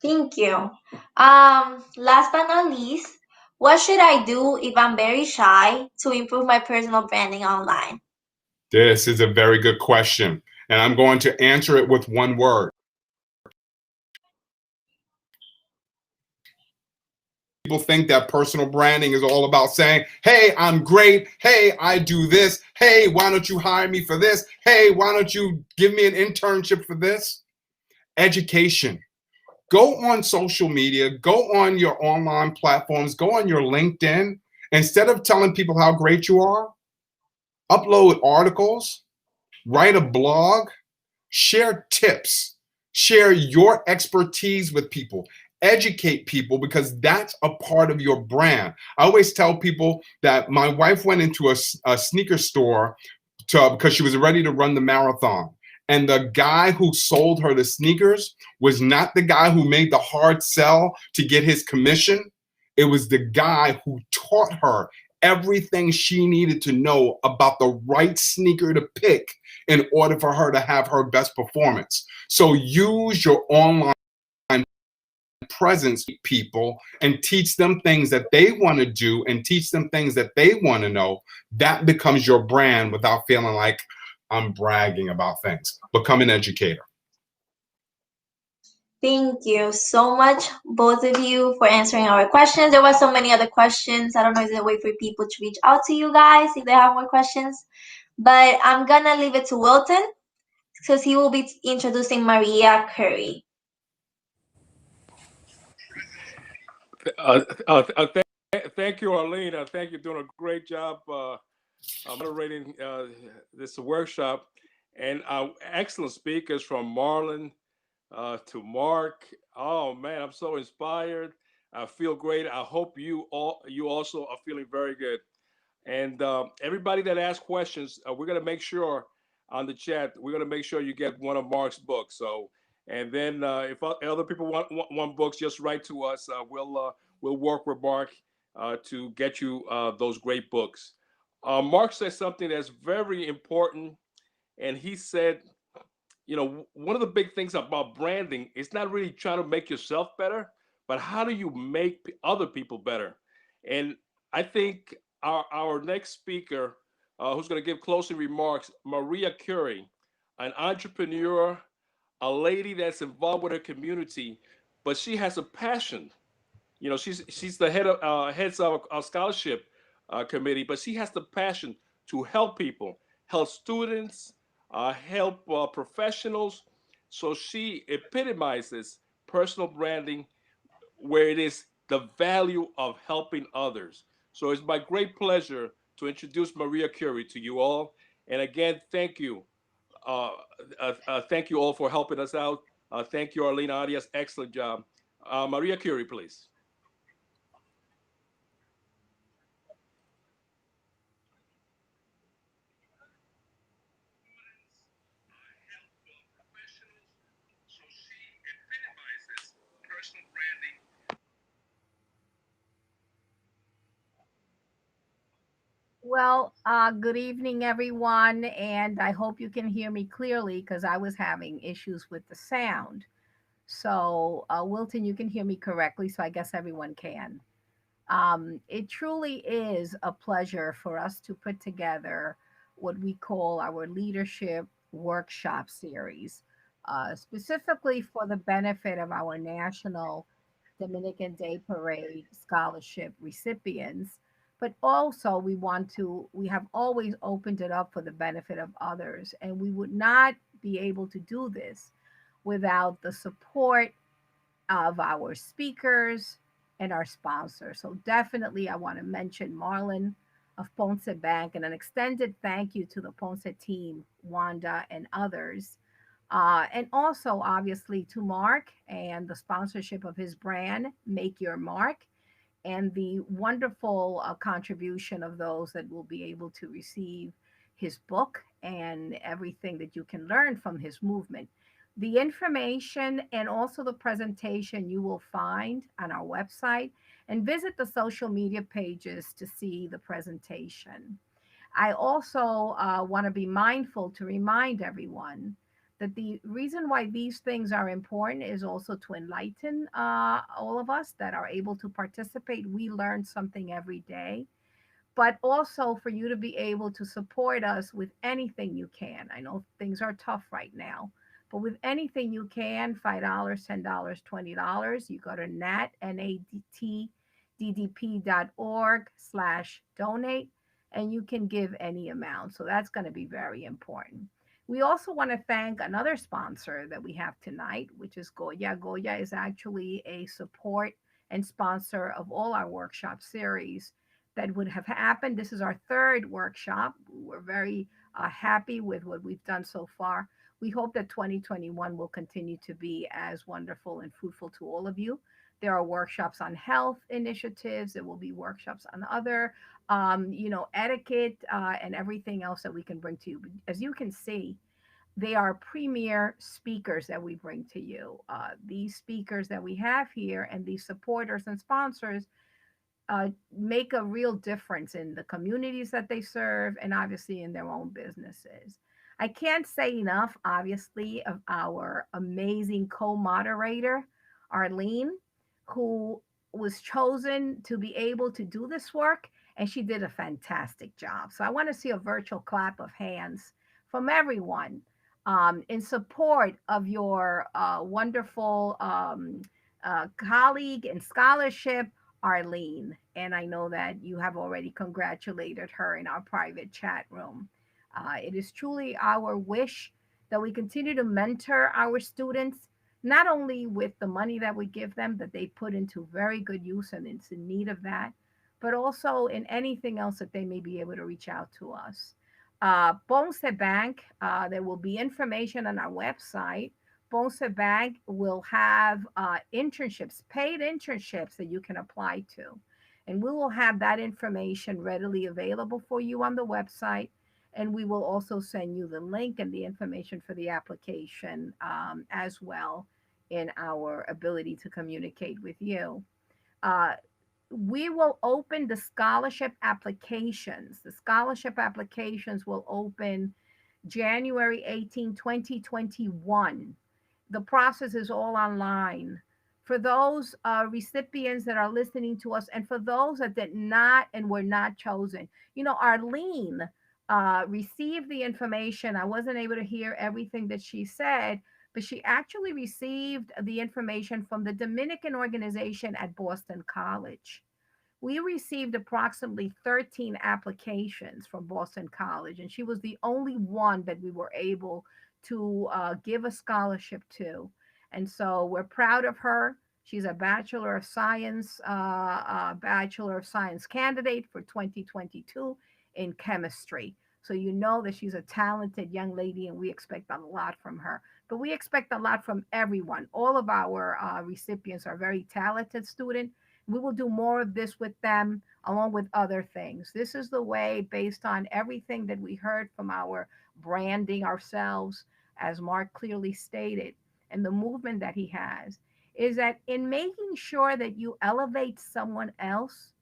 Thank you. Last but not least, what should I do if I'm very shy to improve my personal branding online? This is a very good question, and I'm going to answer it with one word. People think that personal branding is all about saying, hey, I'm great. Hey, I do this. Hey, why don't you hire me for this? Hey, why don't you give me an internship for this? Education. Go on social media, go on your online platforms, go on your LinkedIn. Instead of telling people how great you are, upload articles, write a blog, share tips, share your expertise with people, educate people, because that's a part of your brand. I always tell people that my wife went into a sneaker store because she was ready to run the marathon. And the guy who sold her the sneakers was not the guy who made the hard sell to get his commission. It was the guy who taught her everything she needed to know about the right sneaker to pick in order for her to have her best performance. So use your online presence with people and teach them things that they want to do and teach them things that they want to know. That becomes your brand without feeling like I'm bragging about things. Become an educator. Thank you so much, both of you, for answering our questions. There were so many other questions. I don't know if there's a way for people to reach out to you guys if they have more questions. But I'm gonna leave it to Wilton because he will be introducing Maria Curry. Thank you, Arlene. Thank you. Doing a great job moderating this workshop. And excellent speakers from Marlon to Mark. Oh man, I'm so inspired. I feel great. I hope you also are feeling very good. And everybody that asked questions, we're gonna make sure on the chat, we're gonna make sure you get one of Mark's books. So, and then if other people want books, just write to us. We'll work with Mark to get you those great books. Mark said something that's very important, and he said, you know, one of the big things about branding is not really trying to make yourself better, but how do you make other people better? And I think our next speaker, who's going to give closing remarks, Maria Curie, an entrepreneur, a lady that's involved with her community, but she has a passion. You know, she's the heads of our scholarship committee, but she has the passion to help people, help students, help professionals. So she epitomizes personal branding, where it is the value of helping others. So it's my great pleasure to introduce Maria Curie to you all. And again, thank you. Thank you all for helping us out. Thank you, Arlene Arias. Excellent job. Maria Curie, please. Well, good evening, everyone, and I hope you can hear me clearly because I was having issues with the sound. So, Wilton, you can hear me correctly, so I guess everyone can. It truly is a pleasure for us to put together what we call our leadership workshop series, specifically for the benefit of our National Dominican Day Parade scholarship recipients. But also, we have always opened it up for the benefit of others, and we would not be able to do this without the support of our speakers and our sponsors. So definitely, I want to mention Marlon of Ponce Bank, and an extended thank you to the Ponce team, Wanda and others. And also, obviously, to Mark and the sponsorship of his brand, Make Your Mark, and the wonderful contribution of those that will be able to receive his book and everything that you can learn from his movement. The information and also the presentation you will find on our website, and visit the social media pages to see the presentation. I also want to be mindful to remind everyone that the reason why these things are important is also to enlighten all of us that are able to participate. We learn something every day, but also for you to be able to support us with anything you can. I know things are tough right now, but with anything you can, $5, $10, $20, you go to natddp.org/donate, and you can give any amount. So that's going to be very important. We also want to thank another sponsor that we have tonight, which is Goya. Goya is actually a support and sponsor of all our workshop series that would have happened. This is our third workshop. We're very happy with what we've done so far. We hope that 2021 will continue to be as wonderful and fruitful to all of you. There are workshops on health initiatives. There will be workshops on other, etiquette and everything else that we can bring to you. But as you can see, they are premier speakers that we bring to you. These speakers that we have here and these supporters and sponsors make a real difference in the communities that they serve and obviously in their own businesses. I can't say enough, obviously, of our amazing co-moderator, Arlene, who was chosen to be able to do this work, and she did a fantastic job. So I want to see a virtual clap of hands from everyone in support of your wonderful colleague in scholarship, Arlene. And I know that you have already congratulated her in our private chat room. It is truly our wish that we continue to mentor our students, not only with the money that we give them, that they put into very good use and it's in need of that, but also in anything else that they may be able to reach out to us. Ponce Bank, there will be information on our website. Ponce Bank will have internships, paid internships that you can apply to. And we will have that information readily available for you on the website. And we will also send you the link and the information for the application as well in our ability to communicate with you. We will open the scholarship applications. The scholarship applications will open January 18, 2021. The process is all online. For those recipients that are listening to us and for those that did not and were not chosen, Arlene received the information. I wasn't able to hear everything that she said, but she actually received the information from the Dominican organization at Boston College. We received approximately 13 applications from Boston College, and she was the only one that we were able to give a scholarship to. And so we're proud of her. She's a Bachelor of Science candidate for 2022 in chemistry. So you know that she's a talented young lady and we expect a lot from her. But we expect a lot from everyone. All of our recipients are very talented students. We will do more of this with them along with other things. This is the way, based on everything that we heard from our branding ourselves, as Mark clearly stated, and the movement that he has, is that in making sure that you elevate someone else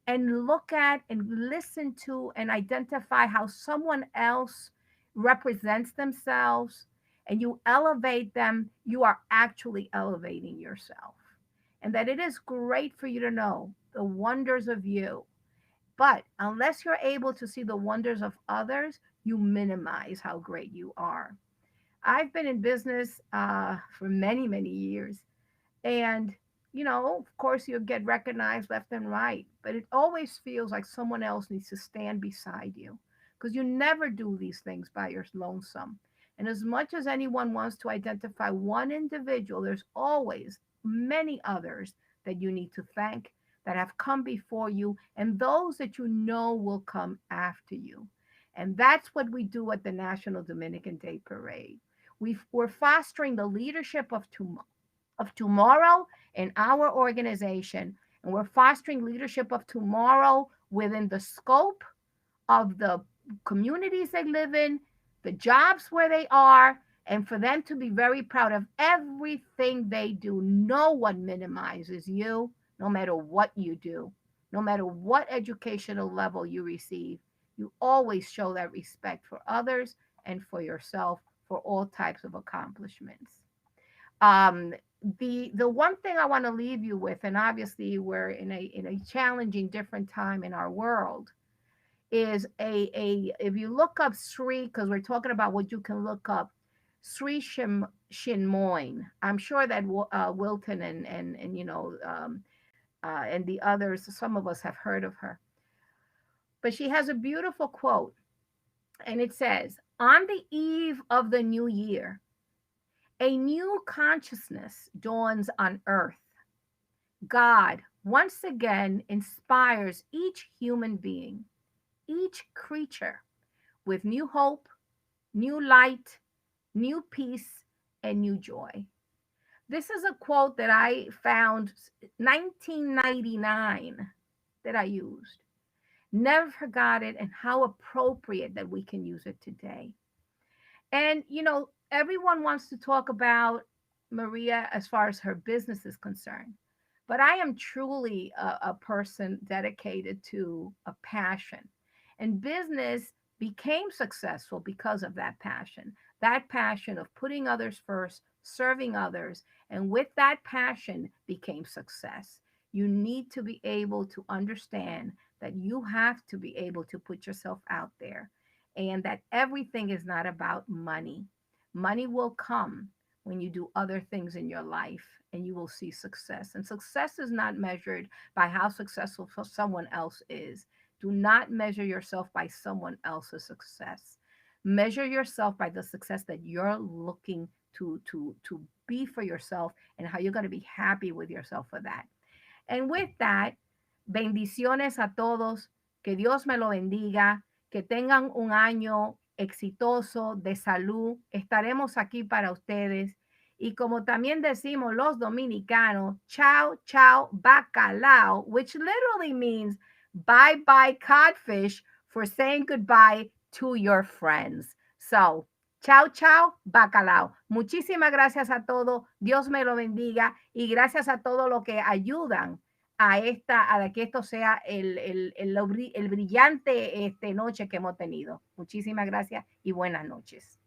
and look at and listen to and identify how someone else represents themselves and you elevate them, you are actually elevating yourself. And that it is great for you to know the wonders of you. But unless you're able to see the wonders of others, you minimize how great you are. I've been in business for many, many years. And, of course, you'll get recognized left and right. But it always feels like someone else needs to stand beside you because you never do these things by your lonesome. And as much as anyone wants to identify one individual, there's always many others that you need to thank, that have come before you and those that you know will come after you. And that's what we do at the National Dominican Day Parade. We're fostering the leadership of tomorrow in our organization, and we're fostering leadership of tomorrow within the scope of the communities they live in, the jobs where they are, and for them to be very proud of everything they do. No one minimizes you, no matter what you do, no matter what educational level you receive. You always show that respect for others and for yourself for all types of accomplishments. The one thing I want to leave you with, and obviously we're in a challenging, different time in our world, is if you look up Sri, because we're talking about what you can look up, Sri Chinmoy. I'm sure that Wilton and and the others, some of us have heard of her. But she has a beautiful quote, and it says, "On the eve of the new year, a new consciousness dawns on earth. God once again inspires each human being, each creature, with new hope, new light, new peace, and new joy." This is a quote that I found 1999 that I used. Never forgot it, and how appropriate that we can use it today. And, everyone wants to talk about Maria as far as her business is concerned. But I am truly a person dedicated to a passion. And business became successful because of that passion of putting others first, serving others. And with that passion became success. You need to be able to understand that you have to be able to put yourself out there, and that everything is not about money. Money will come when you do other things in your life, and you will see success. And success is not measured by how successful someone else is. Do not measure yourself by someone else's success. Measure yourself by the success that you're looking to be for yourself, and how you're going to be happy with yourself for that. And with that, bendiciones a todos, que Dios me lo bendiga, que tengan un año exitoso de salud. Estaremos aquí para ustedes. Y como también decimos los dominicanos, chao, chao, bacalao, which literally means bye, bye, codfish, for saying goodbye to your friends. So, chao, chao, bacalao. Muchísimas gracias a todos. Dios me lo bendiga. Y gracias a todos los que ayudan a que esto sea el brillante noche que hemos tenido. Muchísimas gracias y buenas noches.